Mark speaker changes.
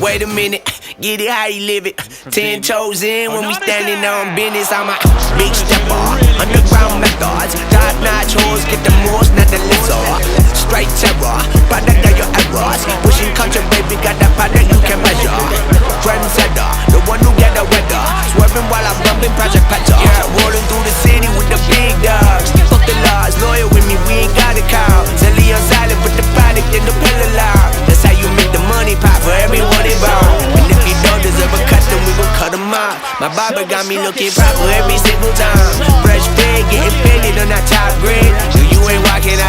Speaker 1: Wait a minute, get it how you live it. 10 toes in when we standing on business. I'm a big stepper, underground methods. Top notch hoes, get the most, not the lesser. Straight terror, product of your errors. Pushing country, baby, got that product you can measure. Trendsetter, the one who get the weather. Swerving while I'm bumping Project Petter. Yeah, rolling through the city with the big dogs. Fuck the laws, loyal with me, we ain't got a call. Zelly on silent, put the product in the pillar loud. That's how you make the money pop for everyone involved. And if you don't deserve a cut, then we gon' cut them out. My barber got me looking proper every single time. Fresh fade, getting paid on that top grade. You ain't walking out.